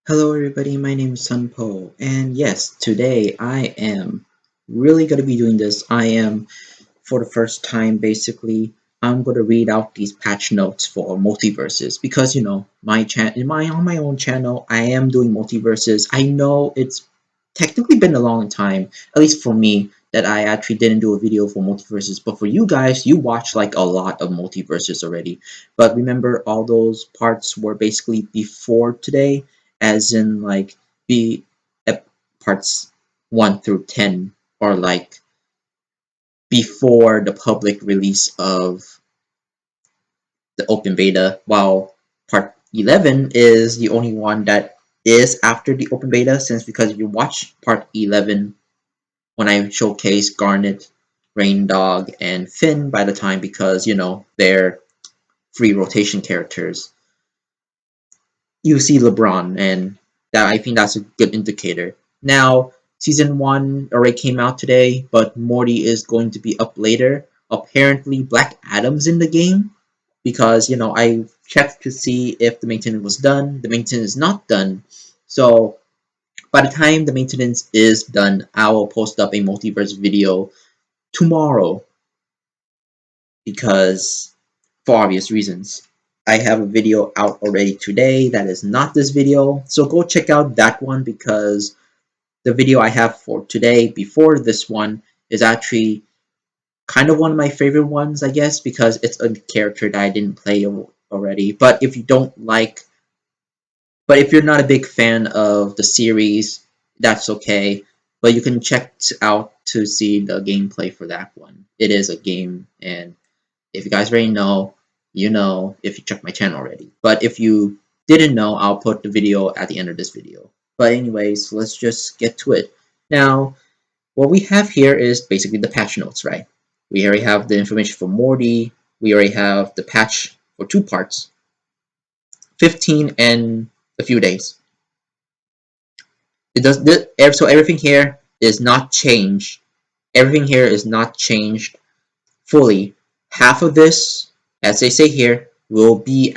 Hello everybody, my name is Sunpo, and yes, today I am really going to be doing this. I am, for the first time basically, I'm going to read out these patch notes for multiverses because on my own channel, I am doing multiverses. I know it's technically been a long time, at least for me, that I actually didn't do a video for multiverses, but for you guys, you watch like a lot of multiverses already. But remember, all those parts were basically before today, as in like be parts 1 through 10, or like before the public release of the open beta, while part 11 is the only one that is after the open beta, since because if you watch part 11 when I showcase Garnet, Rain Dog, and Finn by the time, because they're free rotation characters, you see LeBron, and that I think that's a good indicator. Now, season 1 already came out today, but Morty is going to be up later. Apparently, Black Adam's in the game, because I checked to see if the maintenance was done. The maintenance is not done, so by the time the maintenance is done, I will post up a multiverse video tomorrow, because for obvious reasons. I have a video out already today that is not this video, so go check out that one, because the video I have for today before this one is actually kind of one of my favorite ones, I guess, because it's a character that I didn't play already. But if you're not a big fan of the series, that's okay. But you can check out to see the gameplay for that one. It is a game, and if you guys already know, you know if you checked my channel already. But if you didn't know, I'll put the video at the end of this video. But anyways, let's just get to it. Now, what we have here is basically the patch notes, right? We already have the information for Morty. We already have the patch for 2 parts, 15 and a few days. It does this, so everything here is not changed. Everything here is not changed fully. Half of this, as they say here, will be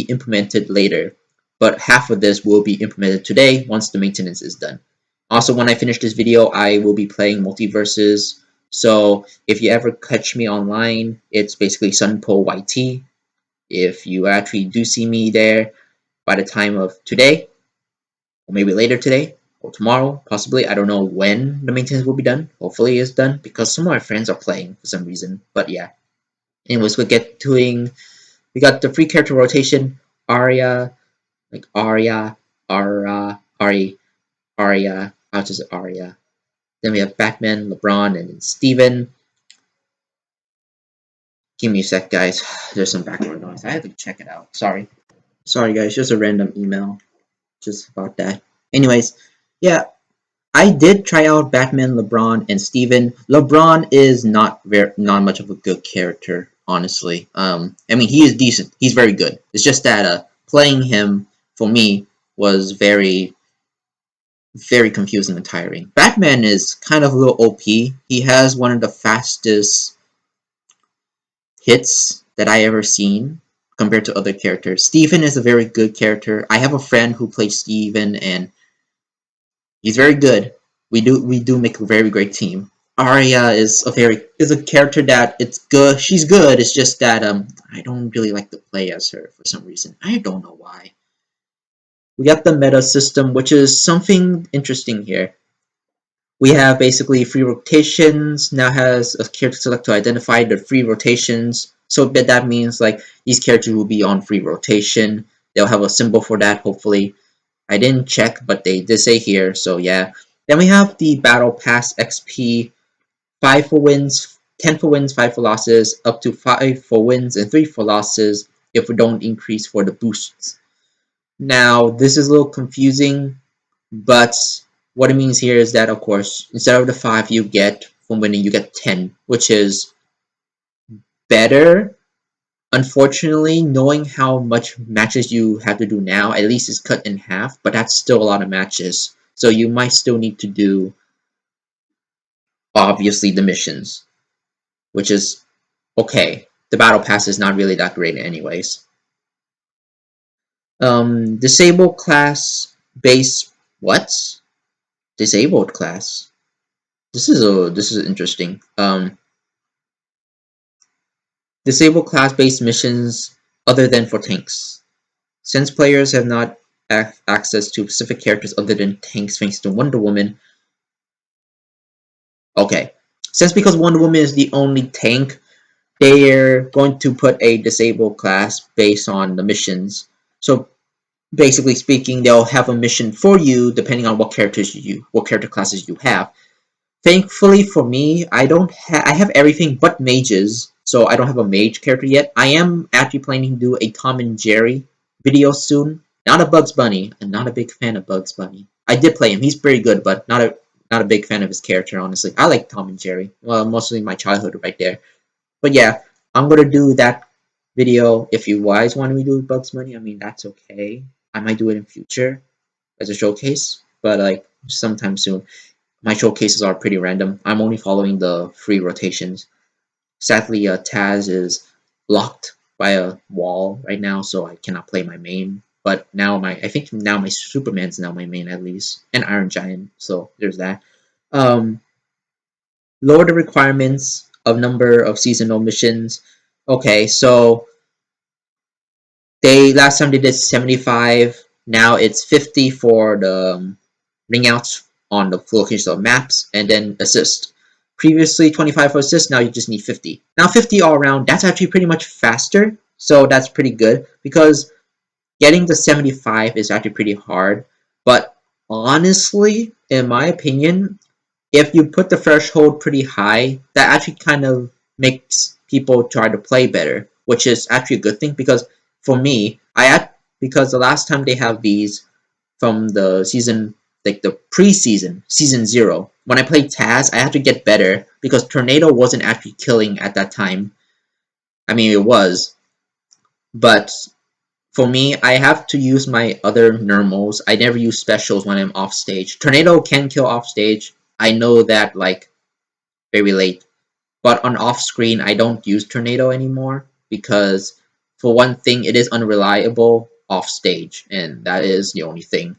implemented later, but half of this will be implemented today once the maintenance is done. Also, when I finish this video, I will be playing multiverses. So if you ever catch me online, it's basically Sunpo YT. If you actually do see me there by the time of today, or maybe later today, or tomorrow, possibly. I don't know when the maintenance will be done. Hopefully it's done, because some of my friends are playing for some reason. But yeah. Anyways, we got the free character rotation, Arya, like Arya, Arya, how to say Arya. Then we have Batman, LeBron, and then Steven. Give me a sec, guys. There's some background noise. I have to check it out. Sorry. Sorry, guys. Just a random email. Just about that. Anyways, yeah, I did try out Batman, LeBron, and Steven. LeBron is not much of a good character, honestly. I mean, he is decent. He's very good. It's just that playing him for me was very, very confusing and tiring. Batman is kind of a little OP. He has one of the fastest hits that I ever seen compared to other characters. Steven is a very good character. I have a friend who plays Steven, and he's very good. We do make a very great team. Arya is a character that it's good. She's good. It's just that I don't really like to play as her for some reason. I don't know why. We got the meta system, which is something interesting here. We have basically free rotations. Now has a character select to identify the free rotations. So that means like these characters will be on free rotation. They'll have a symbol for that, hopefully. I didn't check, but they did say here, so yeah. Then we have the Battle Pass XP, 5 for wins, 10 for wins, 5 for losses, up to 5 for wins and 3 for losses if we don't increase for the boosts. Now, this is a little confusing, but what it means here is that, of course, instead of the 5 you get from winning, you get 10, which is better. Unfortunately, knowing how much matches you have to do now, at least it's cut in half, but that's still a lot of matches. So you might still need to do, obviously, the missions, which is okay. The battle pass is not really that great anyways. Disable class base what? Disabled class. This is interesting. Disable class-based missions other than for tanks. Since players have not access to specific characters other than tanks thanks to Wonder Woman. Okay. Because Wonder Woman is the only tank, they're going to put a disabled class based on the missions. So basically speaking, they'll have a mission for you depending on what character classes you have. Thankfully for me, I have everything but mages, so I don't have a mage character yet. I am actually planning to do a Tom and Jerry video soon. Not a Bugs Bunny. I'm not a big fan of Bugs Bunny. I did play him. He's pretty good, but not a big fan of his character, honestly. I like Tom and Jerry. Well, mostly my childhood right there. But yeah, I'm gonna do that video. If you guys want me to do Bugs Bunny, I mean that's okay. I might do it in future as a showcase, but like sometime soon. My showcases are pretty random. I'm only following the free rotations. Sadly, Taz is blocked by a wall right now, so I cannot play my main. But now I think now my Superman's now my main at least, and Iron Giant. So there's that. Lower the requirements of number of seasonal missions. Okay, so last time they did 75. Now it's 50 for the ring outs on the locations of maps, and then assist. Previously 25 for assist, now you just need 50. Now 50 all around, that's actually pretty much faster, so that's pretty good, because getting to 75 is actually pretty hard, but honestly, in my opinion, if you put the threshold pretty high, that actually kind of makes people try to play better, which is actually a good thing, because for me, because the last time they have these from the season, like the preseason, season 0, when I played Taz, I had to get better because Tornado wasn't actually killing at that time. I mean, it was, but for me, I have to use my other normals. I never use specials when I'm off stage. Tornado can kill off stage. I know that like very late, but on off screen, I don't use Tornado anymore because for one thing, it is unreliable off stage, and that is the only thing.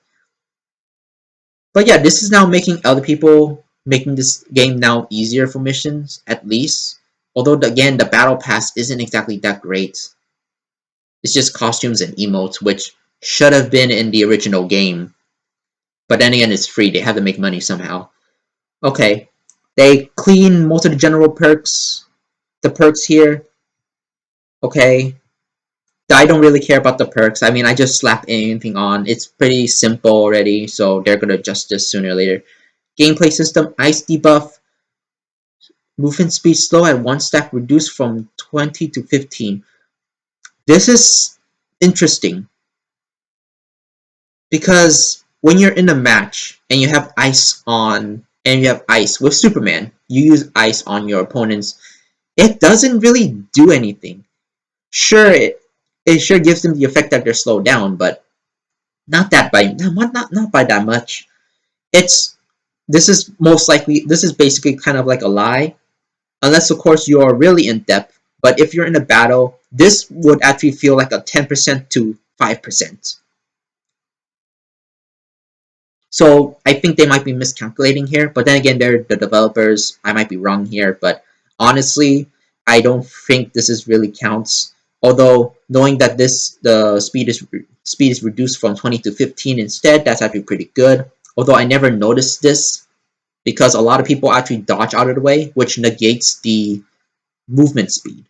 But yeah, this is now making this game now easier for missions, at least. Although, again, the battle pass isn't exactly that great. It's just costumes and emotes, which should have been in the original game. But then again, it's free. They have to make money somehow. Okay. They clean most of the general perks. The perks here. Okay. I don't really care about the perks. I mean, I just slap anything on. It's pretty simple already, so they're going to adjust this sooner or later. Gameplay system, ice debuff, movement speed slow at 1 stack reduced from 20 to 15. This is interesting because when you're in a match and you have ice on and you have ice with Superman, you use ice on your opponents, it doesn't really do anything. Sure, it sure gives them the effect that they're slowed down, but not by that much. This is basically kind of like a lie, unless of course you are really in depth. But if you're in a battle, this would actually feel like a 10% to 5%. So I think they might be miscalculating here, but then again, they're the developers. I might be wrong here, but honestly, I don't think this is really counts. Although knowing that the speed is reduced from 20 to 15 instead, that's actually pretty good. Although I never noticed this because a lot of people actually dodge out of the way, which negates the movement speed.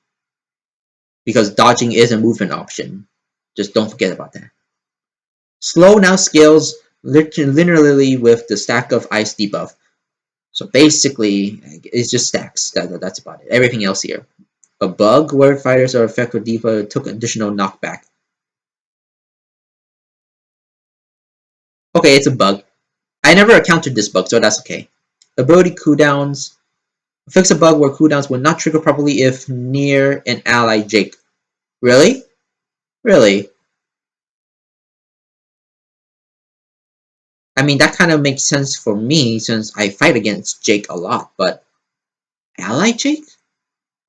Because dodging is a movement option. Just don't forget about that. Slow now scales linearly with the stack of ice debuff. So basically, it's just stacks. That's about it. Everything else here. A bug where fighters are affected with debuff took additional knockback. Okay, it's a bug. I never encountered this bug, so that's okay. Ability cooldowns. Fix a bug where cooldowns will not trigger properly if near an ally Jake. Really? Really? I mean, that kind of makes sense for me since I fight against Jake a lot, but ally Jake?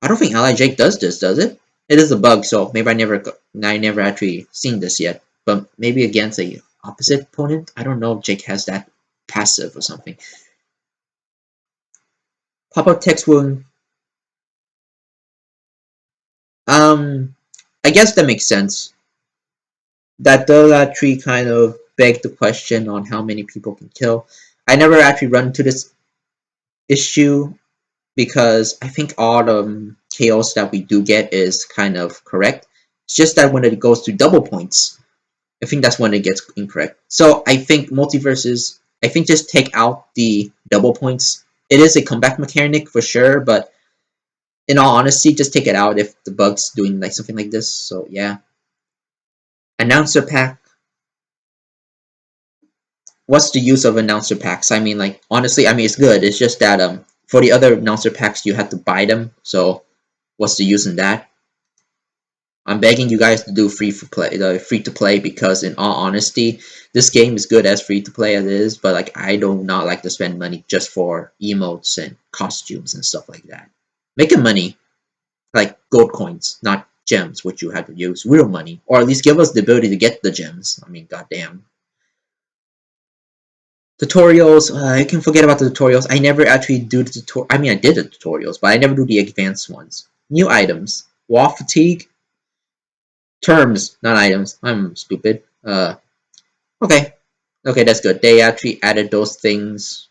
I don't think ally Jake does this, does it? It is a bug, so maybe I never actually seen this yet. But maybe against a opposite opponent. I don't know if Jake has that passive or something. Pop-up text will I guess that makes sense. That does actually kind of beg the question on how many people can kill. I never actually run into this issue because I think all the chaos that we do get is kind of correct. It's just that when it goes to double points, I think that's when it gets incorrect. So I think MultiVersus, I think just take out the double points. It is a comeback mechanic for sure, but in all honesty, just take it out if the bug's doing like something like this. So yeah. Announcer pack. What's the use of announcer packs? I mean, like honestly, I mean it's good. It's just that for the other announcer packs you have to buy them. So what's the use in that? I'm begging you guys to do free to play because in all honesty, this game is good as free to play as it is, but like I do not like to spend money just for emotes and costumes and stuff like that. Making money, like gold coins, not gems, which you have to use real money, or at least give us the ability to get the gems. I mean, goddamn. Tutorials, I can forget about the tutorials. I never actually do the tutorial. I mean, I did the tutorials, but I never do the advanced ones. New items, wall fatigue, terms, not items. I'm stupid. Okay, okay, that's good. They actually added those things.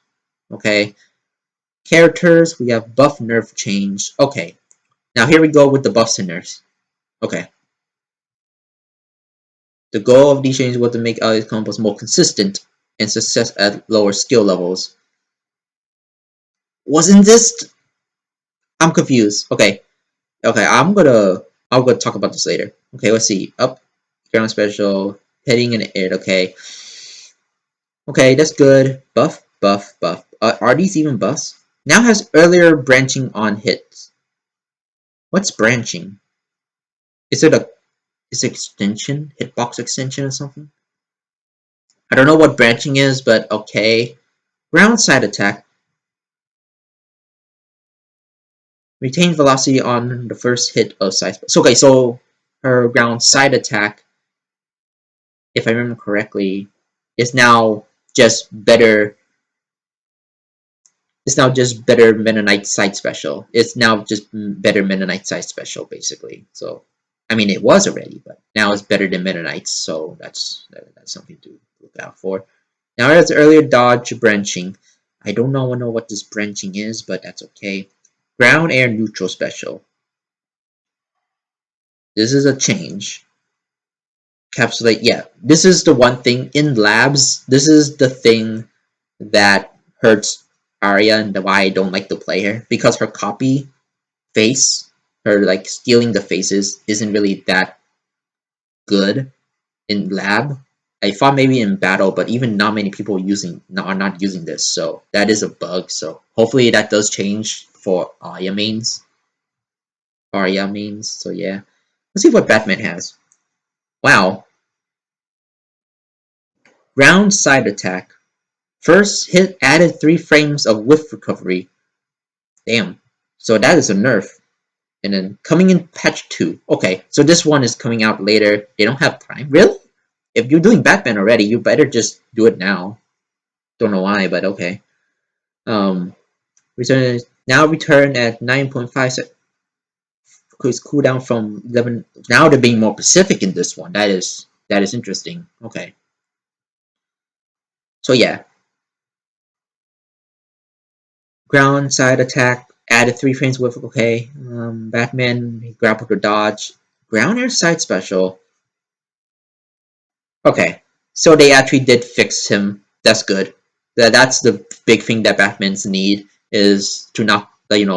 Okay, characters. We have buff nerf change. Okay, now here we go with the buffs and nerfs. Okay. The goal of these changes was to make these combos more consistent and success at lower skill levels. Wasn't this? I'm confused. Okay, okay, I'm gonna talk about this later. Okay, let's see. Up, ground special, hitting in it. Okay, okay, that's good. Buff, buff, buff. Are these even buffs? Now has earlier branching on hits. What's branching? Is it a extension? Hitbox extension or something? I don't know what branching is, but okay. Ground side attack. Retain velocity on the first hit of side. So okay, so her ground side attack, if I remember correctly, is now just better. It's now just better Mennonite side special. It's now just better Mennonite side special, basically. So, I mean, it was already, but now it's better than Mennonites. So that's something to look out for. Now, as earlier dodge branching. I don't know what this branching is, but that's okay. Ground air neutral special. This is a change. Capsulate, yeah. This is the one thing in labs. This is the thing that hurts Arya and why I don't like to play her. Because her copy face, her like stealing the faces, isn't really that good in lab. I thought maybe in battle, but even not many people are not using this, so that is a bug. So hopefully that does change for Arya mains. So yeah. Let's see what Batman has. Wow. Round side attack. First hit added 3 frames of whiff recovery. Damn. So that is a nerf. And then coming in patch 2. Okay, so this one is coming out later. They don't have time. Really? If you're doing Batman already, you better just do it now. Don't know why, but okay. Return at 9.5 seconds. Cooldown from 11. Now they're being more specific in this one. That is interesting. Okay. So yeah. Ground side attack added 3 frames with okay. Batman grappled or dodge. Ground air side special. Okay. So they actually did fix him. That's good. That's the big thing that Batman's need is to not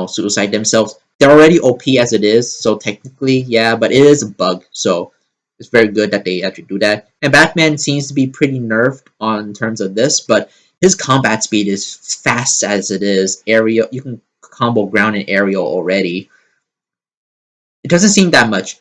suicide themselves. They're already OP as it is, so technically, yeah, but it is a bug, so it's very good that they actually do that. And Batman seems to be pretty nerfed on terms of this, but his combat speed is fast as it is. Aerial, you can combo ground and aerial already. It doesn't seem that much,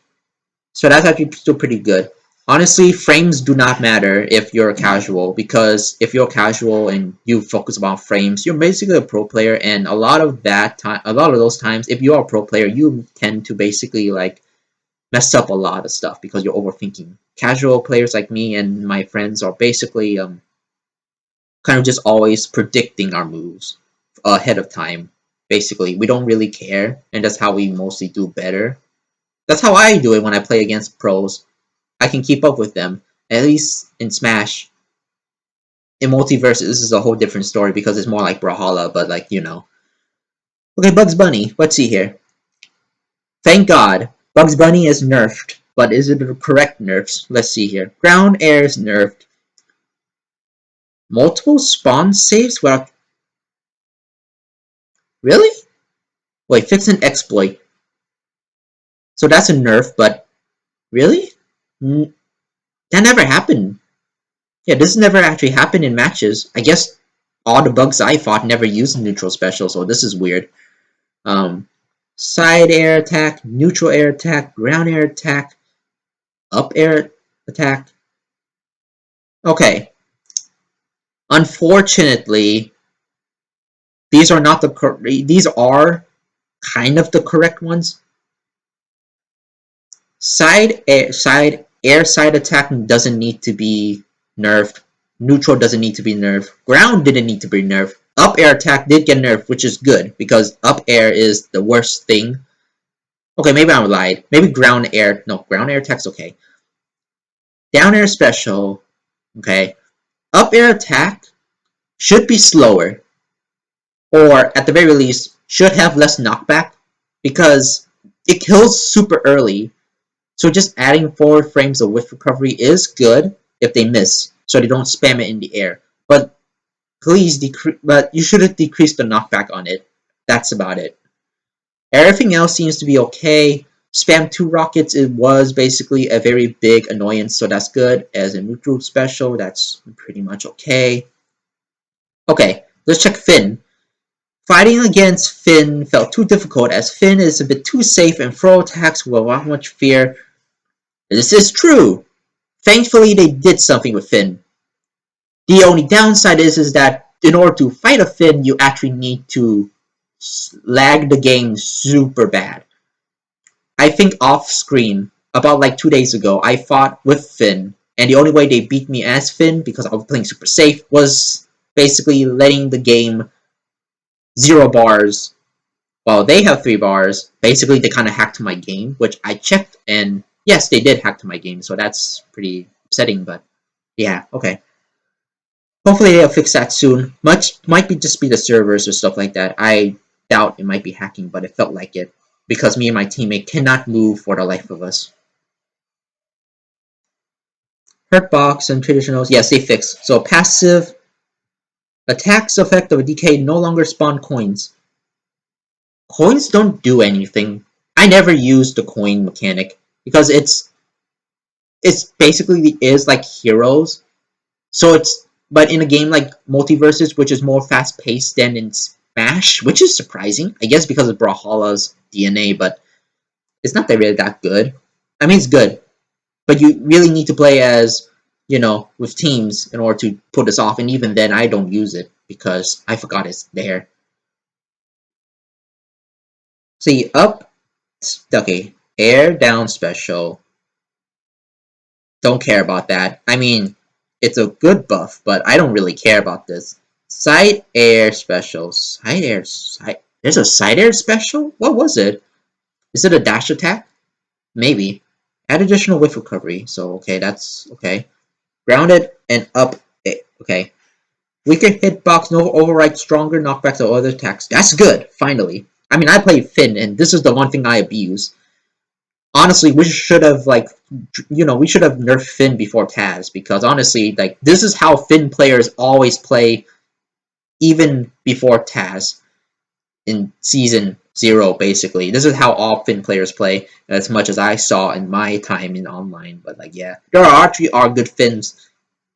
so that's actually still pretty good. Honestly, frames do not matter if you're a casual, because if you're casual and you focus on frames, you're basically a pro player, and a lot of those times, if you are a pro player, you tend to basically like mess up a lot of stuff because you're overthinking. Casual players like me and my friends are basically kind of just always predicting our moves ahead of time. Basically, we don't really care, and that's how we mostly do better. That's how I do it when I play against pros. I can keep up with them. At least in Smash. In MultiVersus, this is a whole different story because it's more like Brawlhalla, but like, you know. Okay, Bugs Bunny. Let's see here. Thank God, Bugs Bunny is nerfed. But is it the correct nerfs? Let's see here. Ground Air is nerfed. Multiple spawn saves? Well, really? Wait, fix an exploit. So that's a nerf, but really? That never happened. Yeah, this never actually happened in matches. I guess all the bugs I fought never used neutral special, so this is weird. Side air attack, neutral air attack, ground air attack, up air attack. Okay. Unfortunately, these are not the these are kind of the correct ones. Side air side attack doesn't need to be nerfed. Neutral doesn't need to be nerfed. Ground didn't need to be nerfed. Up air attack did get nerfed, which is good because up air is the worst thing. Okay, maybe I lied. Maybe ground air. No, ground air attack's okay. Down air special. Okay. Up air attack should be slower, or at the very least should have less knockback because it kills super early. So just adding 4 frames of whiff recovery is good if they miss, so they don't spam it in the air. But please decrease. But you should have decreased the knockback on it. That's about it. Everything else seems to be okay. Spam 2 rockets, it was basically a very big annoyance, so that's good. As a neutral special, that's pretty much okay. Okay, let's check Finn. Fighting against Finn felt too difficult as Finn is a bit too safe and throw attacks without much fear. This is true. Thankfully, they did something with Finn. The only downside is that in order to fight a Finn, you actually need to lag the game super bad. I think off screen, about like 2 days ago, I fought with Finn, and the only way they beat me as Finn, because I was playing super safe, was basically letting the game 0 bars while they have 3 bars. Basically, they kind of hacked my game, which I checked, and yes, they did hack to my game, so that's pretty upsetting, but yeah, okay. Hopefully they'll fix that soon. Might be just be the servers or stuff like that. I doubt it might be hacking, but it felt like it because me and my teammate cannot move for the life of us. Hurtbox and traditionals, yes, they fixed. So passive attacks effect of a DK no longer spawn coins. Coins don't do anything. I never used the coin mechanic because it's basically is like heroes. So it's but in a game like MultiVersus, which is more fast paced than in Smash, which is surprising, I guess because of Brawlhalla's DNA, but it's not that really that good. I mean, it's good, but you really need to play as, you know, with teams in order to pull this off, and even then I don't use it because I forgot it's there. See, up, okay, air down special, don't care about that. I mean, it's a good buff, but I don't really care about this. Side air special, there's a side air special? What was it? Is it a dash attack? Maybe. Add additional whiff recovery, so okay, that's okay. Grounded and up, okay. Weaker hitbox, no override, stronger knockbacks or other attacks. That's good, finally. I mean, I play Finn, and this is the one thing I abuse. Honestly, we should have, like, you know, we should have nerfed Finn before Taz, because honestly, like, this is how Finn players always play, even before Taz, in Season 0, basically. This is how all Finn players play, as much as I saw in my time in online, but, like, yeah. There actually are good Finns.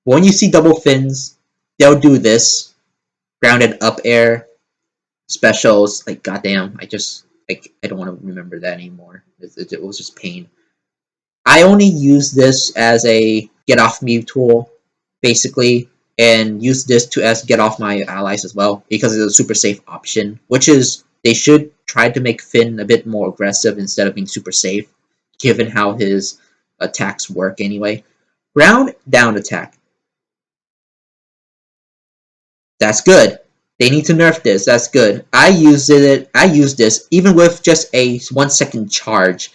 When you see double Finns, they'll do this. Grounded up air, specials, like, goddamn, I don't want to remember that anymore. It was just pain. I only use this as a get off me tool, basically, and use this to as get off my allies as well, because it's a super safe option, which is, they should try to make Finn a bit more aggressive instead of being super safe. given how his attacks work anyway. Ground down attack. That's good. They need to nerf this. That's good. I used this even with just a 1-second charge.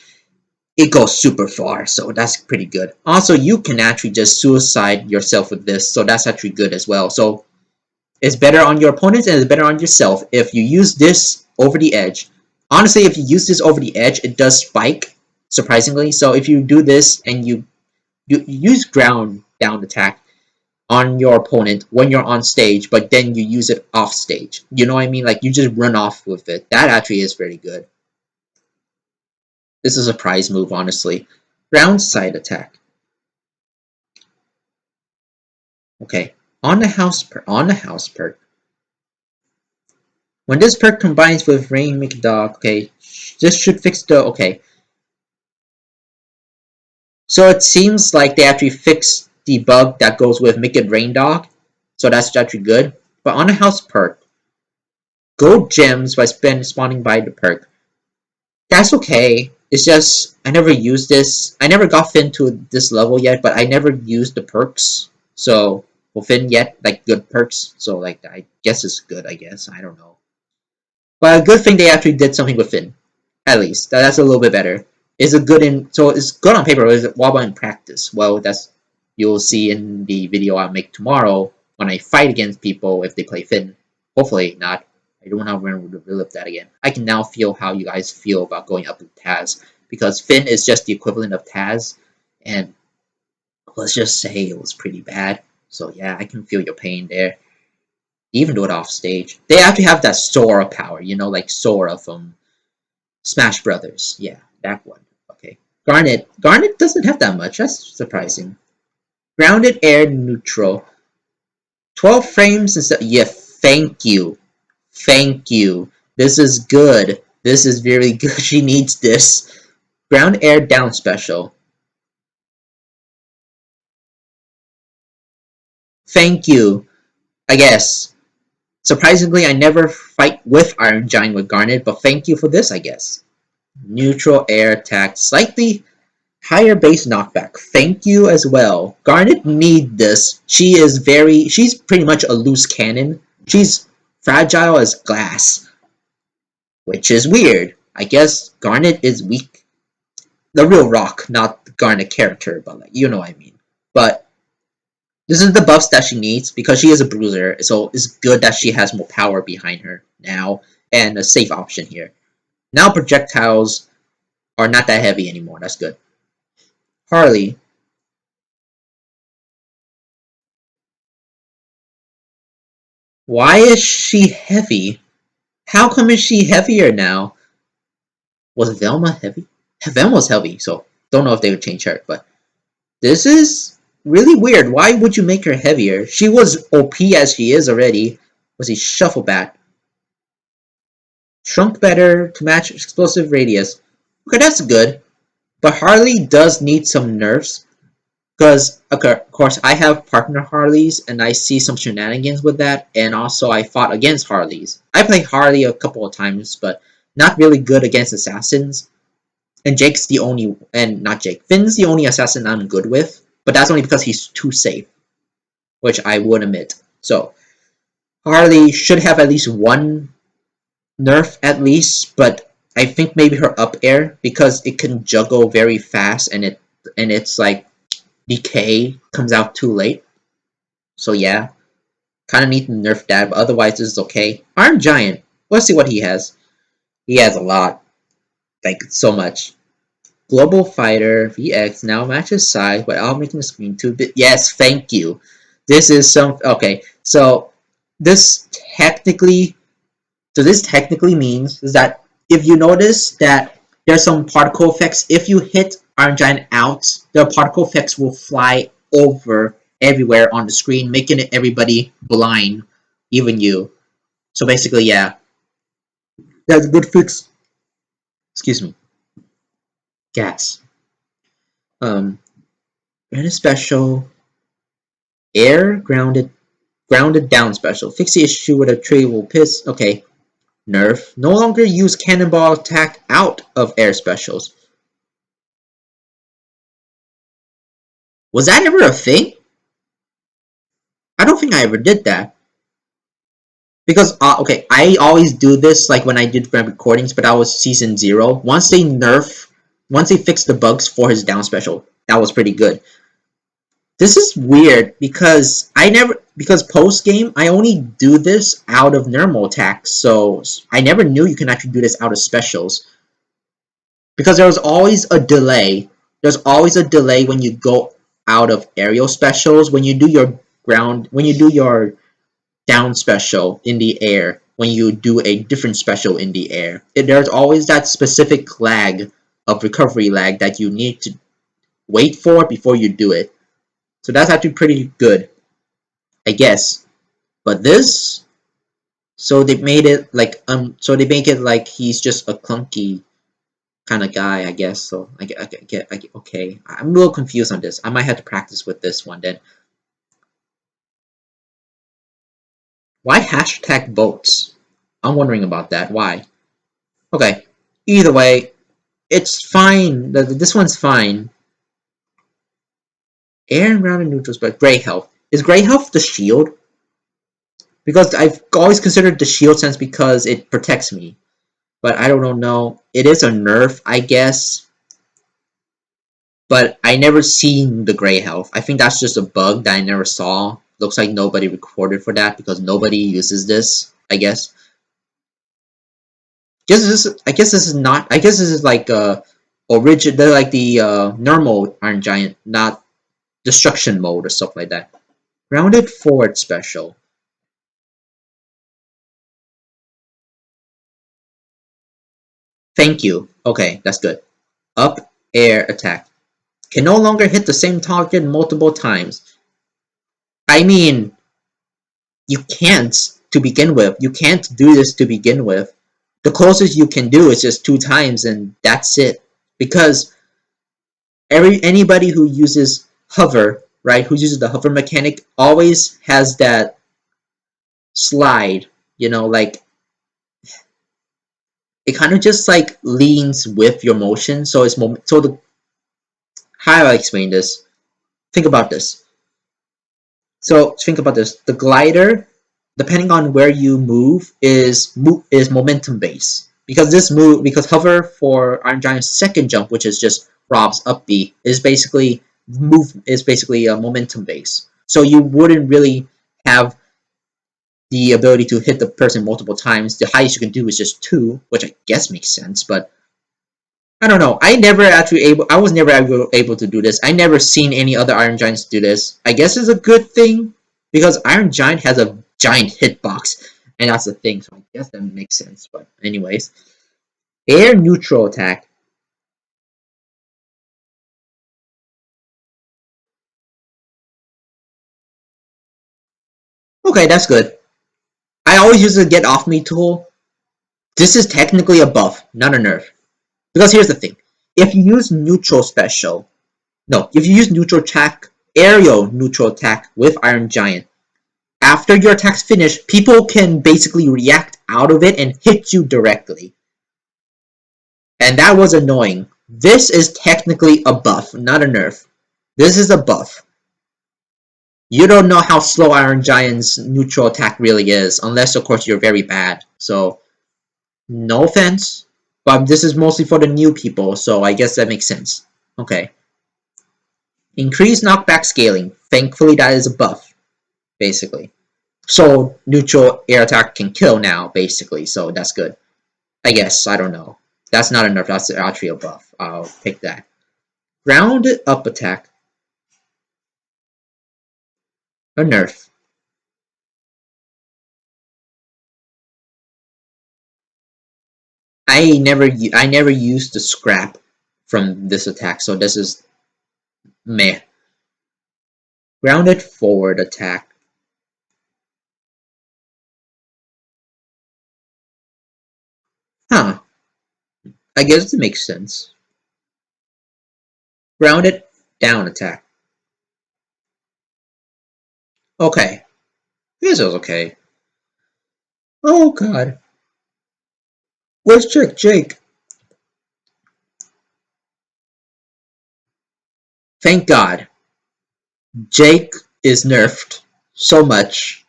It goes super far, so that's pretty good. Also, you can actually just suicide yourself with this, so that's actually good as well. So it's better on your opponents and it's better on yourself if you use this over the edge. Honestly, if you use this over the edge, it does spike, surprisingly. So if you do this and you use ground down attack on your opponent when you're on stage, but then you use it off stage. You know what I mean? Like, you just run off with it. That actually is very good. This is a prize move, honestly. Ground side attack. Okay, on the house perk. When this perk combines with Rain Make Dog, okay, this should fix the okay. So it seems like they actually fixed the bug that goes with Make It Rain Dog, so that's actually good. But on the house perk, gold gems by spawning by the perk. That's okay. It's just I never used this. I never got Finn to this level yet, but I never used the perks. So well, Finn yet like good perks. So like I guess it's good. I guess I don't know. But a good thing they actually did something with Finn. At least that's a little bit better. Is it good in so it's good on paper, but is it wobble in practice? Well, that's you'll see in the video I'll make tomorrow when I fight against people if they play Finn. Hopefully not. I don't want to relive that again. I can now feel how you guys feel about going up with Taz because Finn is just the equivalent of Taz, and let's just say it was pretty bad. So yeah, I can feel your pain there. Even do it off stage. They actually have that Sora power, you know, like Sora from Smash Brothers. Yeah, that one. Okay. Garnet. Garnet doesn't have that much. That's surprising. Grounded air neutral. 12 frames instead. Yeah, thank you. Thank you. This is good. This is very good. She needs this. Ground air down special. Thank you. I guess. Surprisingly, I never fight with Iron Giant with Garnet, but thank you for this, I guess. Neutral air attack. Slightly higher base knockback. Thank you as well. Garnet need this. She's pretty much a loose cannon. She's fragile as glass, which is weird. I guess Garnet is weak. The real Rock, not the Garnet character, but like, you know what I mean. But this is the buffs that she needs because she is a bruiser, so it's good that she has more power behind her now and a safe option here. Now projectiles are not that heavy anymore. That's good. Harley. Why is she heavy? How come is she heavier now? Was Velma heavy? Velma's heavy, so don't know if they would change her, but this is really weird. Why would you make her heavier? She was OP as she is already. Was he Shuffle Bat? Shrunk better to match explosive radius. Okay, that's good. But Harley does need some nerfs. Because, okay, of course, I have partner Harleys, and I see some shenanigans with that, and also I fought against Harleys. I played Harley a couple of times, but not really good against assassins. And Jake's the only, and not Jake, Finn's the only assassin I'm good with, but that's only because he's too safe, which I would admit. So, Harley should have at least one nerf at least, but I think maybe her up air, because it can juggle very fast, and it's like, decay comes out too late. So yeah, kind of need to nerf that, but otherwise this is okay. Iron Giant, let's see what he has. He has a lot, like so much. Global Fighter VX now matches size without making the screen too big. Yes, thank you. This is some okay. So this technically, means is that if you notice that there's some particle effects, if you hit Iron Giant out, the particle effects will fly over everywhere on the screen, making everybody blind, even you. So basically, yeah, that's a good fix. Excuse me. Gas. And a special air grounded down special. Fix the issue with a tree will piss. Okay. Nerf. No longer use cannonball attack out of air specials. Was that ever a thing? I don't think I ever did that. Because, okay, I always do this, like, when I did my recordings, but that was season 0. Once they fixed the bugs for his down special, that was pretty good. This is weird, because because post-game, I only do this out of normal attacks, so I never knew you can actually do this out of specials. Because there was always a delay. There's always a delay when you go out of aerial specials, when you do your down special in the air, when you do a different special in the air. There's always that specific lag of recovery lag that you need to wait for before you do it. So that's actually pretty good, I guess. But this, so they made it like he's just a clunky kind of guy, I guess. So okay. I'm a little confused on this. I might have to practice with this one then. Why hashtag votes? I'm wondering about that. Why? Okay. Either way, it's fine. This one's fine. Air and ground and neutrals, but gray health. Is gray health the shield? Because I've always considered the shield sense because it protects me. But I don't know. It is a nerf, I guess. But I never seen the gray health. I think that's just a bug that I never saw. Looks like nobody recorded for that because nobody uses this, I guess. I guess this is not. I guess this is like they're like the normal Iron Giant, not destruction mode or stuff like that. Grounded forward special. Thank you. Okay, that's good. Up air attack. Can no longer hit the same target multiple times. I mean, you can't to begin with. You can't do this to begin with. The closest you can do is just 2 times and that's it. Because anybody who uses hover, right, who uses the hover mechanic always has that slide, like it kind of just like leans with your motion. So how do I explain this? Think about this. So think about this. The glider, depending on where you move, is momentum based. Because hover for Iron Giant's second jump, which is just Rob's up B, is basically a momentum base. So you wouldn't really have the ability to hit the person multiple times. The highest you can do is just 2, which I guess makes sense, but I don't know. I was never able to do this. I never seen any other Iron Giants do this. I guess it's a good thing because Iron Giant has a giant hitbox, and that's the thing. So I guess that makes sense. But anyways, air neutral attack. Okay, that's good. I always use the get off me tool. This is technically a buff, not a nerf. Because here's the thing: if you use neutral special, no, if you use neutral attack, aerial neutral attack with Iron Giant, after your attack's finished, people can basically react out of it and hit you directly. And that was annoying. This is technically a buff, not a nerf. This is a buff. You don't know how slow Iron Giant's neutral attack really is, unless of course you're very bad. So, no offense, but this is mostly for the new people, so I guess that makes sense. Okay. Increased knockback scaling. Thankfully that is a buff, basically. So neutral air attack can kill now, basically, so that's good. I guess, I don't know. That's not a nerf, that's actually a buff. I'll pick that. Grounded up attack. A nerf. I never used the scrap from this attack, so this is meh. Grounded forward attack. Huh. I guess it makes sense. Grounded down attack. Okay. This is okay. Oh god. Where's Jake? Thank God. Jake is nerfed so much.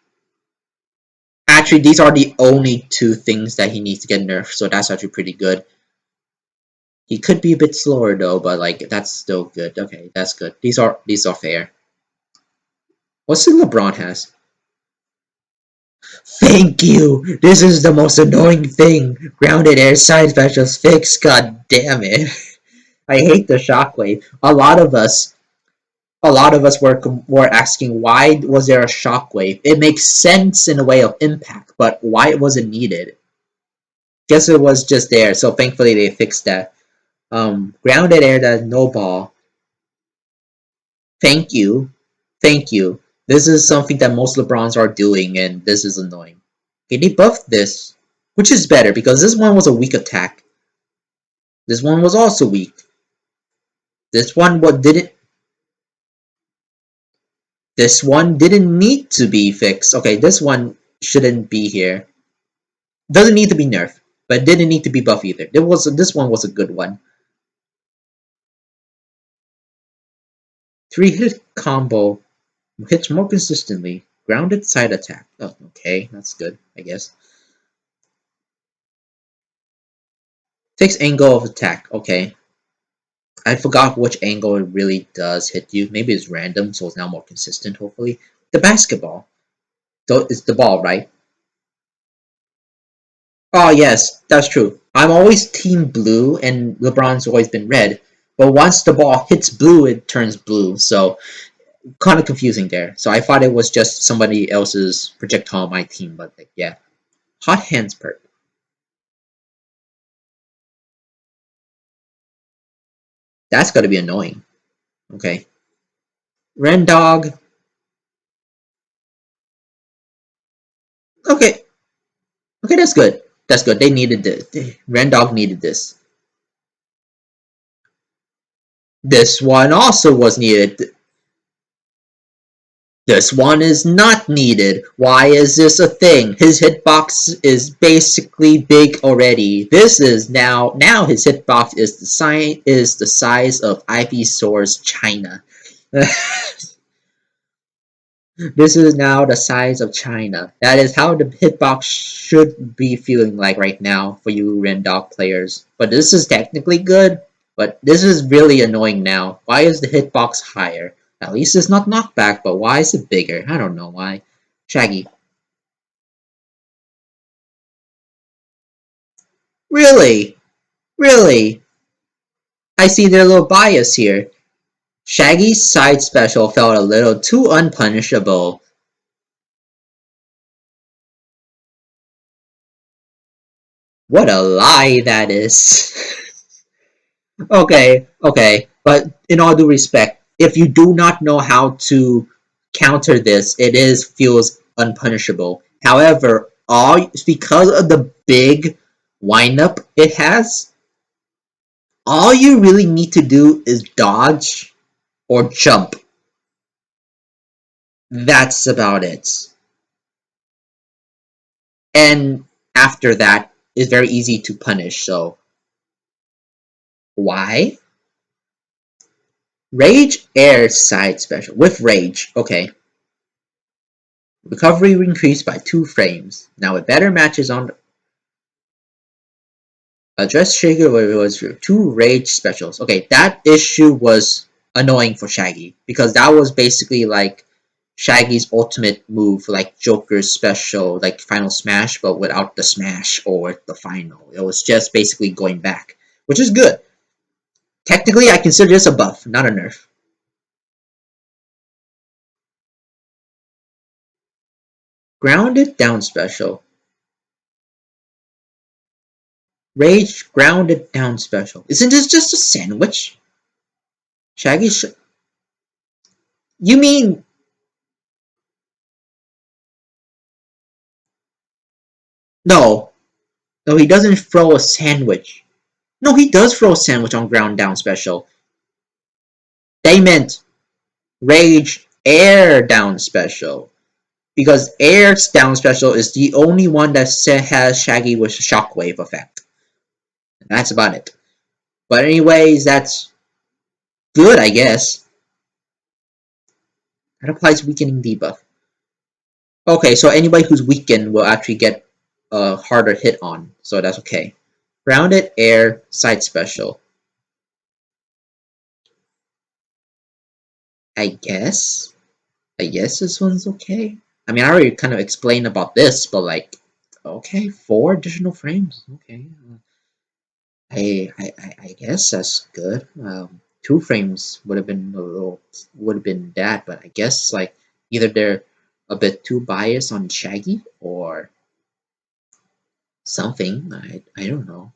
Actually, these are the only two things that he needs to get nerfed, so that's actually pretty good. He could be a bit slower though, but like that's still good. Okay, that's good. These are fair. What's the LeBron has? Thank you! This is the most annoying thing! Grounded air side specials fixed, god damn it. I hate the shockwave. A lot of us were asking why was there a shockwave? It makes sense in a way of impact, but why it wasn't needed? Guess it was just there, so thankfully they fixed that. Grounded air that no ball. Thank you. Thank you. This is something that most LeBrons are doing, and this is annoying. Okay, they buffed this, which is better because this one was a weak attack. This one was also weak. This one what didn't. This one didn't need to be fixed. Okay, this one shouldn't be here. Doesn't need to be nerfed, but didn't need to be buffed either. This one was a good one. 3-hit combo hits more consistently. Grounded side attack. Oh, okay, that's good, I guess. Takes angle of attack. Okay. I forgot which angle it really does hit you. Maybe it's random, so it's now more consistent, hopefully. The basketball. So it's the ball, right? Oh, yes, that's true. I'm always team blue, and LeBron's always been red. But once the ball hits blue, it turns blue. So, kind of confusing there. So I thought it was just somebody else's projectile on my team, but like, yeah. Hot hands perk. That's gotta be annoying. Okay. Ren dog. Okay. Okay, that's good. That's good. They needed this. Ren dog needed this. This one also was needed. This one is not needed. Why is this a thing? His hitbox is basically big already. This is now his hitbox is the size of Ivysaur's China. This is now the size of China. That is how the hitbox should be feeling like right now for you Rendog players. But this is technically good, but this is really annoying now. Why is the hitbox higher? At least it's not knockback, but why is it bigger? I don't know why. Shaggy. Really? Really? I see their little bias here. Shaggy's side special felt a little too unpunishable. What a lie that is. Okay, but in all due respect, if you do not know how to counter this, feels unpunishable. However, all because of the big windup it has, all you really need to do is dodge or jump. That's about it. And after that, it's very easy to punish. So why? Rage Air side special with Rage. Okay. Recovery increased by 2 frames. Now it better matches on address Shaker where it was 2 rage specials. Okay, that issue was annoying for Shaggy because that was basically like Shaggy's ultimate move, like Joker's special, like Final Smash, but without the smash or the final. It was just basically going back, which is good. Technically, I consider this a buff, not a nerf. Grounded down special. Rage grounded down special. Isn't this just a sandwich? Shaggy You mean no? No, he doesn't throw a sandwich. No, he does throw a sandwich on ground down special. They meant rage air down special. Because air's down special is the only one that has Shaggy with shockwave effect. And that's about it. But anyways, that's good, I guess. That applies weakening debuff. Okay, so anybody who's weakened will actually get a harder hit on, so that's okay. Grounded air side special. I guess this one's okay. I mean, I already kind of explained about this, but like, okay, 4 additional frames. Okay, I guess that's good. 2 frames would have been that, but I guess like either they're a bit too biased on Shaggy or something. I don't know.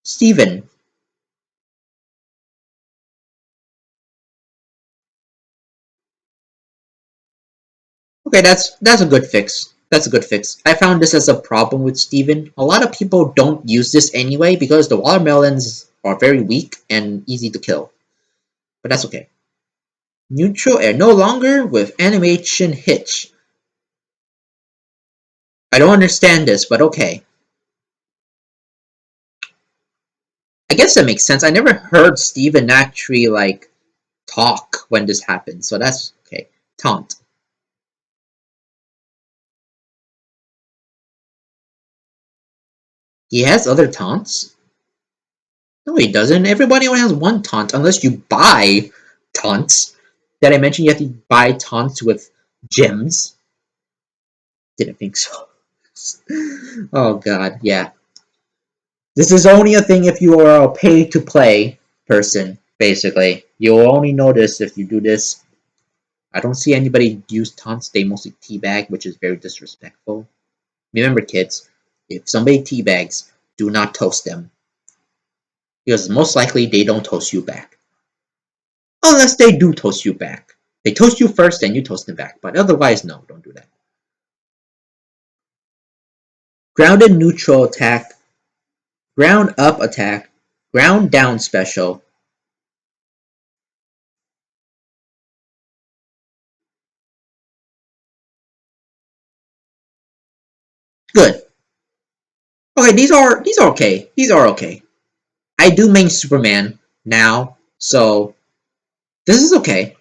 Steven. Okay, that's a good fix. That's a good fix. I found this as a problem with Steven. A lot of people don't use this anyway because the watermelons are very weak and easy to kill. But that's okay. Neutral air no longer with animation hitch. I don't understand this, but okay. I guess that makes sense. I never heard Steven actually like talk when this happened, so that's okay. Taunt. He has other taunts? No, he doesn't. Everybody only has one taunt unless you buy taunts. Did I mention you have to buy taunts with gems? Didn't think so. Oh god, yeah. This is only a thing if you are a pay-to-play person, basically. You'll only notice if you do this. I don't see anybody use taunts. They mostly teabag, which is very disrespectful. Remember, kids, if somebody teabags, do not toast them. Because most likely they don't toast you back. Unless they do toast you back. They toast you first, then you toast them back. But otherwise, no, don't do that. Grounded neutral attack, ground up attack, ground down special. Good. Okay, these are okay. These are okay. I do main Superman now, so this is okay.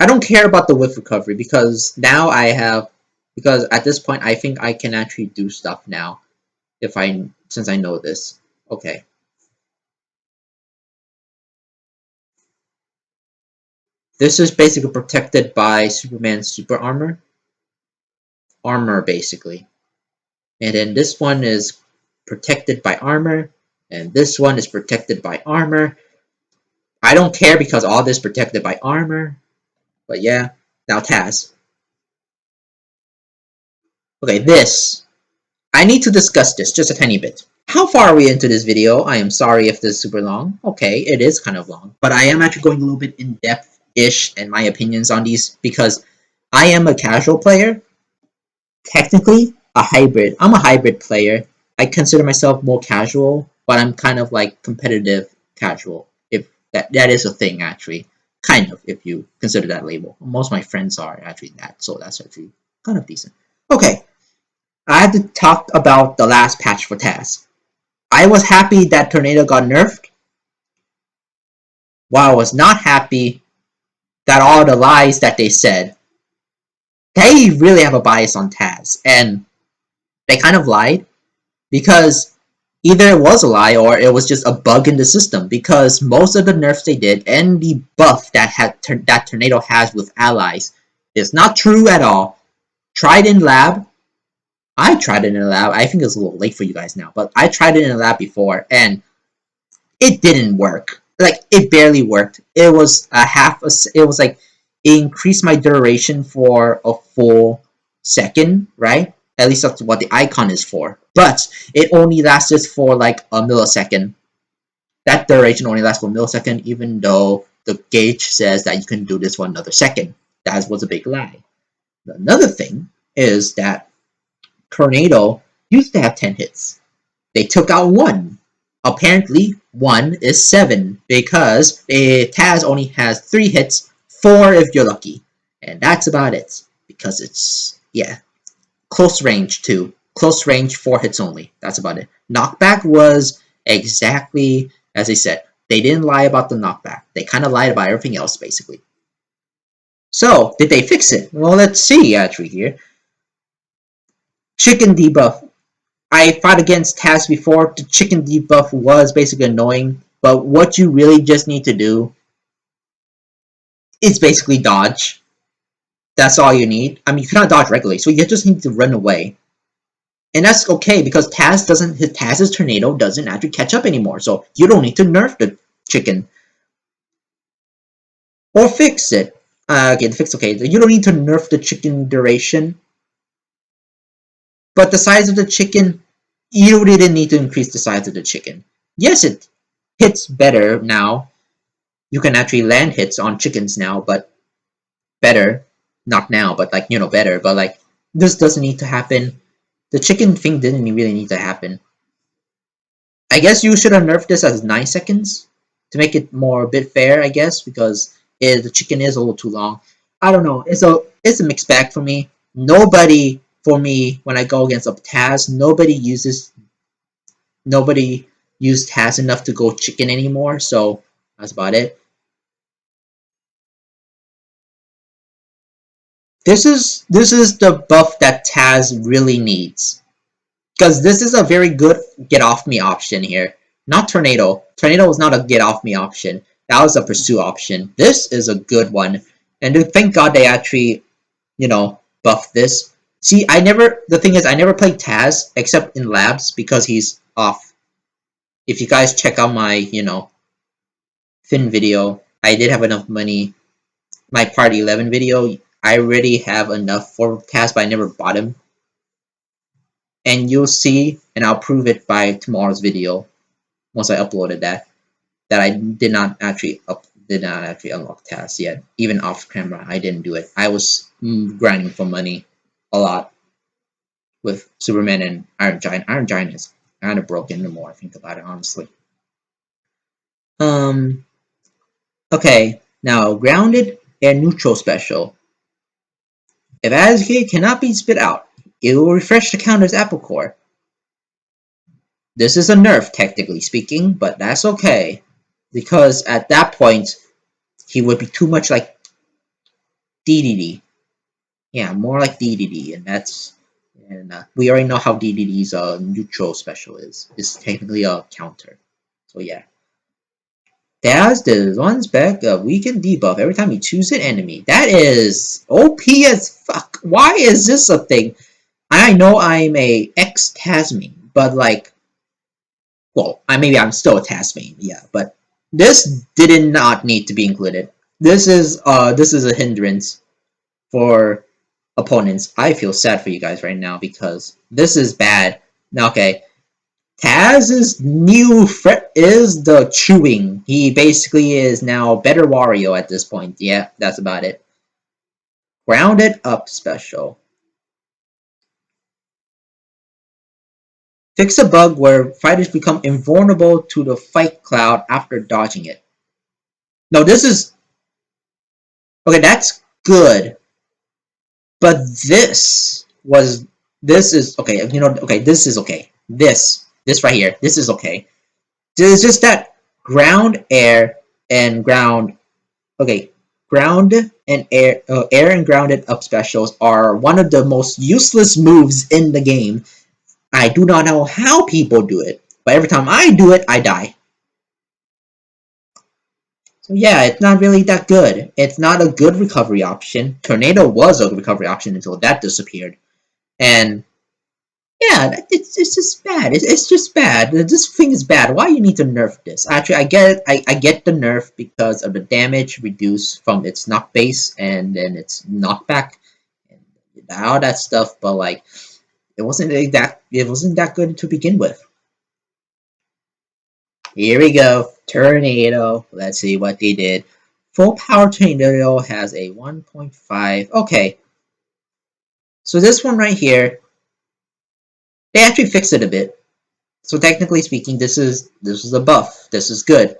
I don't care about the whiff recovery because now I have because at this point I think I can actually do stuff now if I since I know this. Okay. This is basically protected by Superman's super armor basically. And then this one is protected by armor, and this one is protected by armor. I don't care because all this is protected by armor, but yeah. Now Taz. Okay, this. I need to discuss this just a tiny bit. How far are we into this video? I am sorry if this is super long. Okay, it is kind of long, but I am actually going a little bit in depth-ish in my opinions on these because I am a casual player, technically a hybrid. I'm a hybrid player. I consider myself more casual, but I'm kind of like competitive casual. If that is a thing actually. Kind of, if you consider that label. Most of my friends are actually that, so that's actually kind of decent. Okay, I had to talk about the last patch for Taz. I was happy that Tornado got nerfed, while I was not happy that all the lies that they said. They really have a bias on Taz, and they kind of lied because either it was a lie or it was just a bug in the system because most of the nerfs they did and the buff that Tornado has with allies is not true at all. Tried in lab. I tried it in a lab. I think it's a little late for you guys now, but I tried it in a lab before and it didn't work. Like it barely worked. It was it was like it increased my duration for a full second, right? At least that's what the icon is for. But it only lasted for like a millisecond. That duration only lasts for a millisecond, even though the gauge says that you can do this for another second. That was a big lie. Another thing is that Tornado used to have 10 hits. They took out 1. Apparently, 1 is 7 because Taz only has 3 hits, 4 if you're lucky. And that's about it. Because it's, yeah, close range too. Close range, 4 hits only. That's about it. Knockback was exactly as I said. They didn't lie about the knockback. They kind of lied about everything else, basically. So, did they fix it? Well, let's see, actually, here. Chicken debuff. I fought against Taz before. The chicken debuff was basically annoying, but what you really just need to do is basically dodge. That's all you need. I mean, you cannot dodge regularly, so you just need to run away. And that's okay because Taz's tornado doesn't actually catch up anymore, so you don't need to nerf the chicken. Or fix it. Okay, fix okay. You don't need to nerf the chicken duration. But the size of the chicken, you really didn't need to increase the size of the chicken. Yes, it hits better now. You can actually land hits on chickens now, but better. Not now, but like, you know, better. But like, this doesn't need to happen. The chicken thing didn't really need to happen. I guess you should have nerfed this as 9 seconds to make it more a bit fair, I guess, because the chicken is a little too long. I don't know. It's a mixed bag for me. Nobody, for me, when I go against a Taz, nobody used Taz enough to go chicken anymore, so that's about it. This is the buff that Taz really needs. Because this is a very good get off me option here. Not Tornado. Tornado was not a get off me option. That was a pursue option. This is a good one. And thank God they actually, you know, buffed this. See, the thing is, I never played Taz except in labs because he's off. If you guys check out my, you know, Finn video, I did have enough money. My Part 11 video, I already have enough for Taz, but I never bought him. And you'll see, and I'll prove it by tomorrow's video, once I uploaded that I did not actually unlock Taz yet. Even off camera, I didn't do it. I was grinding for money a lot with Superman and Iron Giant. Iron Giant is kind of broken the more I think about it, honestly. Okay, now grounded and neutral special. If Azgate cannot be spit out, it will refresh the counter's apple core. This is a nerf, technically speaking, but that's okay. Because at that point, he would be too much like DDD. Yeah, more like DDD, and we already know how DDD's neutral special is. It's technically a counter. So yeah. That's the one spec weaken debuff every time you choose an enemy. That is OP as fuck. Why is this a thing? I know I'm a ex-Tasman, but like, well, maybe I'm still a Tasman, yeah, but this did not need to be included. This is a hindrance for opponents. I feel sad for you guys right now because this is bad. Now, okay, Taz's new threat is the chewing. He basically is now better Wario at this point. Yeah, that's about it. Grounded up special. Fix a bug where fighters become invulnerable to the fight cloud after dodging it. No, this is... Okay, that's good. But this is... Okay, you know, okay, this is okay. This right here, this is okay. It's just that ground, air, and ground... Okay, ground and air and grounded up specials are one of the most useless moves in the game. I do not know how people do it, but every time I do it, I die. So yeah, it's not really that good. It's not a good recovery option. Tornado was a recovery option until that disappeared. And yeah, it's just bad. It's just bad. This thing is bad. Why you need to nerf this? Actually, I get it. I get the nerf because of the damage reduced from its knock base and then its knockback and all that stuff. But like, it wasn't that good to begin with. Here we go. Tornado. Let's see what they did. Full power tornado has a 1.5. Okay. So this one right here, they actually fixed it a bit. So technically speaking, this is a buff. This is good.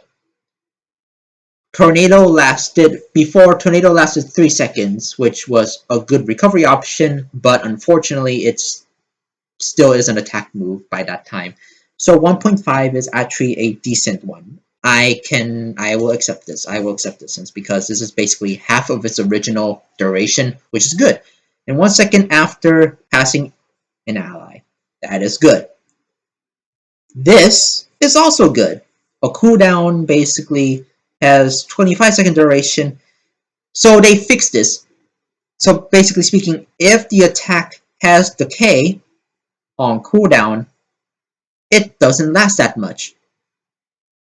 Tornado lasted 3 seconds, which was a good recovery option, but unfortunately it still is an attack move by that time. So 1.5 is actually a decent one. I will accept this. I will accept this since because this is basically half of its original duration, which is good. And 1 second after passing an ally. That is good. This is also good. A cooldown basically has 25-second duration. So they fixed this. So basically speaking, if the attack has decay on cooldown, it doesn't last that much.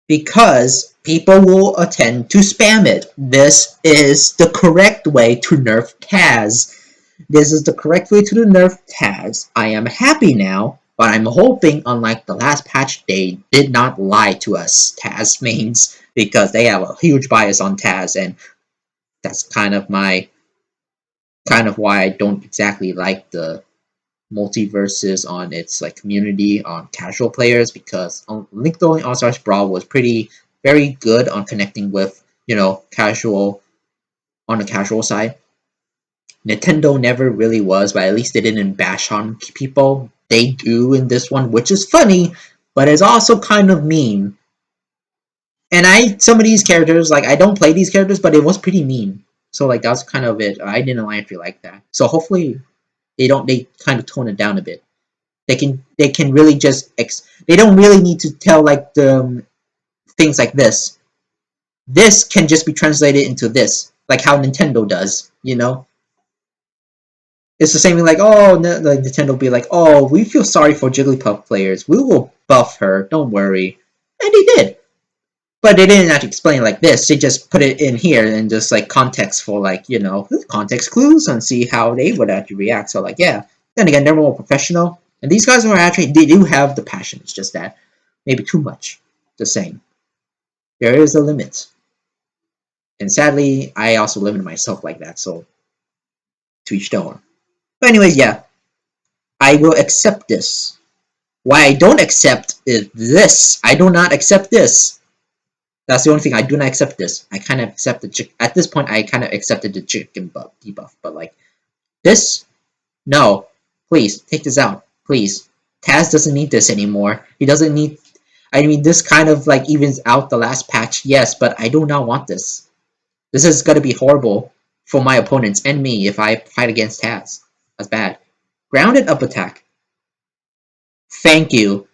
Because people will tend to spam it. This is the correct way to nerf Taz. This is the correct way to nerf Taz. I am happy now, but I'm hoping, unlike the last patch, they did not lie to us, Taz mains, because they have a huge bias on Taz, and that's kind of why I don't exactly like the MultiVersus on its like community on casual players, because Link the Only All-Stars Brawl was very good on connecting with, casual on the casual side. Nintendo never really was, but at least they didn't bash on people. They do in this one, which is funny, but it's also kind of mean. And some of these characters, like, I don't play these characters, but it was pretty mean. So, like, that's kind of it. I didn't actually like that. So hopefully they kind of tone it down a bit. They can really just, they don't really need to tell, like, the things like this. This can just be translated into this, like how Nintendo does, It's the same thing like, oh, like Nintendo will be like, oh, we feel sorry for Jigglypuff players. We will buff her, don't worry. And they did. But they didn't actually explain like this. They just put it in here and just like context for like, context clues and see how they would actually react. So like, yeah. Then again, they're more professional. And these guys are actually, they do have the passion. It's just that maybe too much. The same. There is a limit. And sadly, I also limit myself like that. So to each their own. But anyways, yeah. I will accept this. Why I don't accept is this. I do not accept this. That's the only thing. I do not accept this. I kind of accept the at this point. I kind of accepted the chicken debuff, but like this, no. Please take this out, please. Taz doesn't need this anymore. He doesn't need. I mean, this kind of like evens out the last patch, yes, but I do not want this. This is gonna be horrible for my opponents and me if I fight against Taz. That's bad. Grounded up attack. Thank you.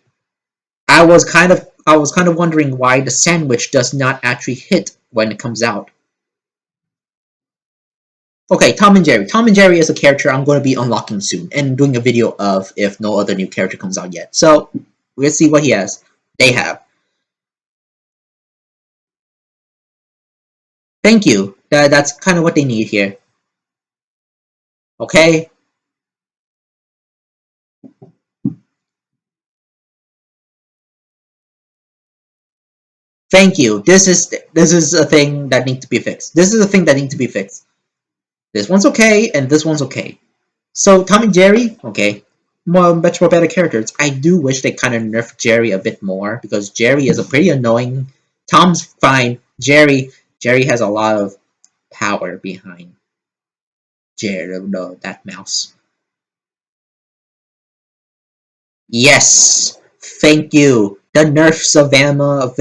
I was kind of wondering why the sandwich does not actually hit when it comes out. Okay, Tom and Jerry. Tom and Jerry is a character I'm going to be unlocking soon and doing a video of if no other new character comes out yet. So, let's see what he has. They have. Thank you. That's kind of what they need here. Okay? Thank you. This is a thing that needs to be fixed. This is a thing that needs to be fixed. This one's okay, and this one's okay. So, Tom and Jerry, okay. Much more better characters. I do wish they kind of nerfed Jerry a bit more, because Jerry is a pretty annoying. Tom's fine. Jerry has a lot of power behind Jerry, that mouse. Yes! Thank you! The nerfs of Velma.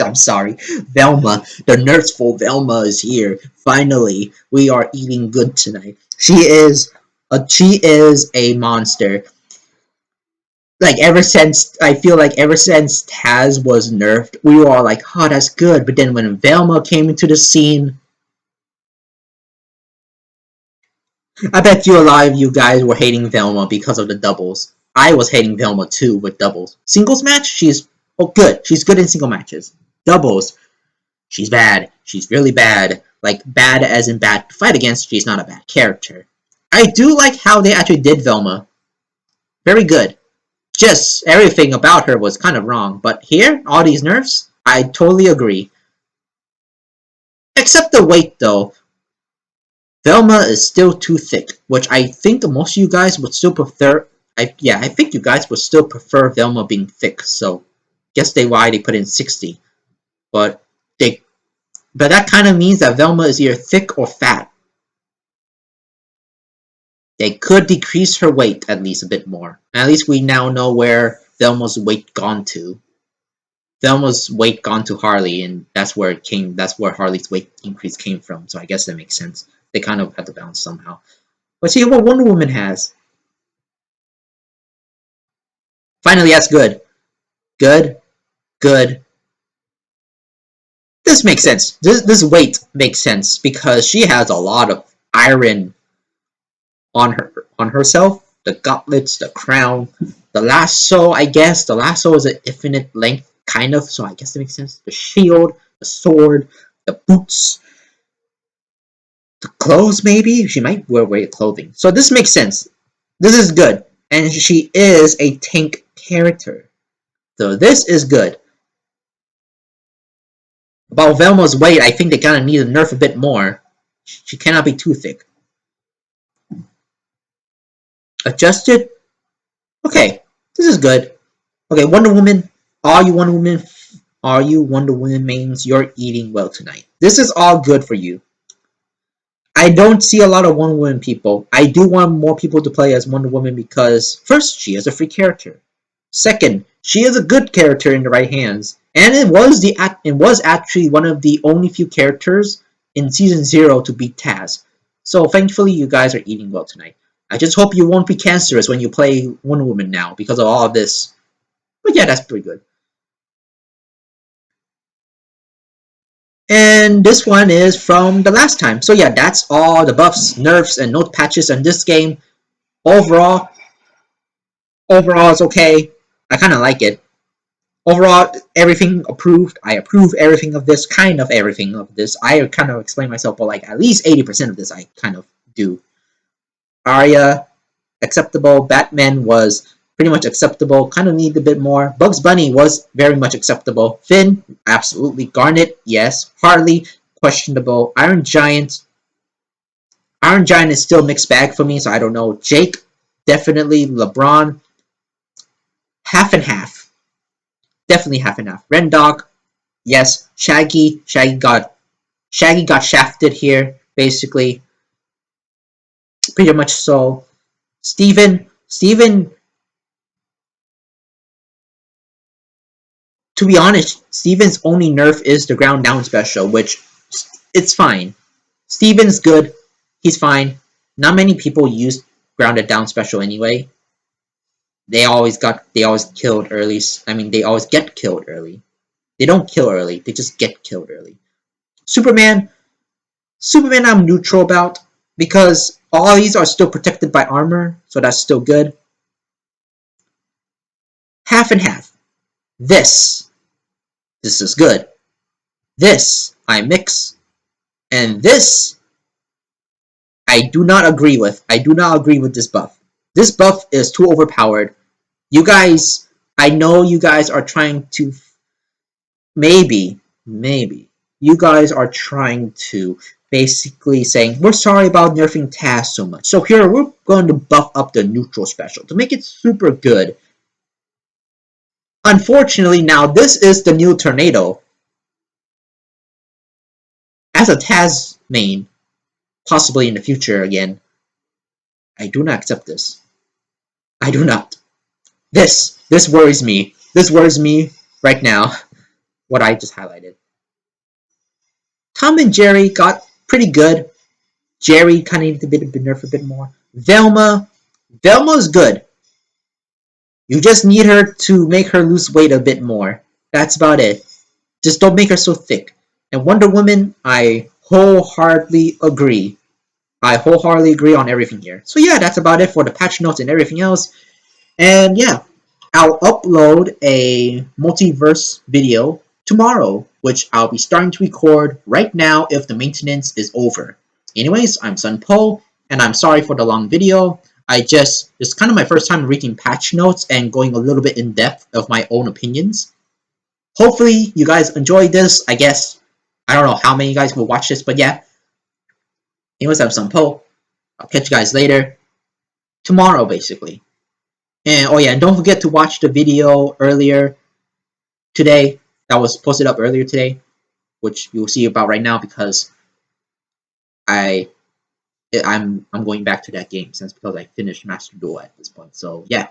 I'm sorry. Velma. The nerfs for Velma is here. Finally, we are eating good tonight. She is a monster. Like I feel like ever since Taz was nerfed, we were all like, oh, that's good. But then when Velma came into the scene, I bet you a lot of you guys were hating Velma because of the doubles. I was hating Velma too with doubles. Singles match, she's good. She's good in single matches. Doubles, she's bad. She's really bad. Like bad as in bad to fight against. She's not a bad character. I do like how they actually did Velma. Very good. Just everything about her was kind of wrong. But here, all these nerfs, I totally agree. Except the weight though. Velma is still too thick, which I think most of you guys would still prefer. I think you guys would still prefer Velma being thick. So, guess why they put in 60. But that kind of means that Velma is either thick or fat. They could decrease her weight at least a bit more. At least we now know where Velma's weight gone to. Velma's weight gone to Harley, and that's where it came. That's where Harley's weight increase came from. So I guess that makes sense. They kind of had to balance somehow. Let's see what Wonder Woman has. Finally, that's good. Good. Good. This makes sense. This weight makes sense because she has a lot of iron on herself. The gauntlets, the crown, the lasso. I guess the lasso is an infinite length, kind of. So I guess that makes sense. The shield, the sword, the boots, the clothes. Maybe she might wear weight clothing. So this makes sense. This is good, and she is a tank character. So this is good. About Velma's weight, I think they kind of need to nerf a bit more. She cannot be too thick. Adjusted? Okay, this is good. Okay, Wonder Woman, all you Wonder Woman mains, you're eating well tonight. This is all good for you. I don't see a lot of Wonder Woman people. I do want more people to play as Wonder Woman because, first, she is a free character. Second, she is a good character in the right hands. And it was actually one of the only few characters in Season 0 to beat Taz. So thankfully you guys are eating well tonight. I just hope you won't be cancerous when you play Wonder Woman now because of all of this. But yeah, that's pretty good. And this one is from the last time. So yeah, that's all the buffs, nerfs, and note patches on this game. Overall, it's okay. I kind of like it. Overall, everything approved. I approve everything of this, kind of everything of this. I kind of explain myself, but like at least 80% of this I kind of do. Arya, acceptable. Batman was pretty much acceptable. Kind of need a bit more. Bugs Bunny was very much acceptable. Finn, absolutely. Garnet, yes. Harley, questionable. Iron Giant is still mixed bag for me, so I don't know. Jake, definitely. LeBron, half and half. Definitely half and half. Rendog, yes. Shaggy got shafted here, basically. Pretty much so. Steven, to be honest, Steven's only nerf is the ground down special, which it's fine. Steven's good. He's fine. Not many people use grounded down special anyway. They always killed early. I mean, they always get killed early. They don't kill early. They just get killed early. Superman, I'm neutral about because all these are still protected by armor, so that's still good. Half and half. This is good. This I mix, and this I do not agree with. I do not agree with this buff. This buff is too overpowered. You guys, I know you guys are trying to maybe you guys are trying to basically saying we're sorry about nerfing Taz so much. So here we're going to buff up the neutral special to make it super good. Unfortunately, now this is the new Tornado. As a Taz main, possibly in the future again, I do not accept this. I do not. This worries me. This worries me right now. What I just highlighted. Tom and Jerry got pretty good. Jerry kind of needed to be nerfed a bit more. Velma's good. You just need her to make her lose weight a bit more. That's about it. Just don't make her so thick. And Wonder Woman, I wholeheartedly agree. I wholeheartedly agree on everything here. So yeah, that's about it for the patch notes and everything else. And yeah, I'll upload a multiverse video tomorrow, which I'll be starting to record right now if the maintenance is over. Anyways, I'm Sun Po, and I'm sorry for the long video. It's kind of my first time reading patch notes and going a little bit in depth of my own opinions. Hopefully you guys enjoyed this, I guess. I don't know how many of you guys will watch this, but yeah. Anyways, I'm Sun Po. I'll catch you guys later. Tomorrow, basically. And oh yeah, and don't forget to watch the video earlier today that was posted up earlier today, which you'll see about right now because I'm going back to that game since because I finished Master Duel at this point. So yeah.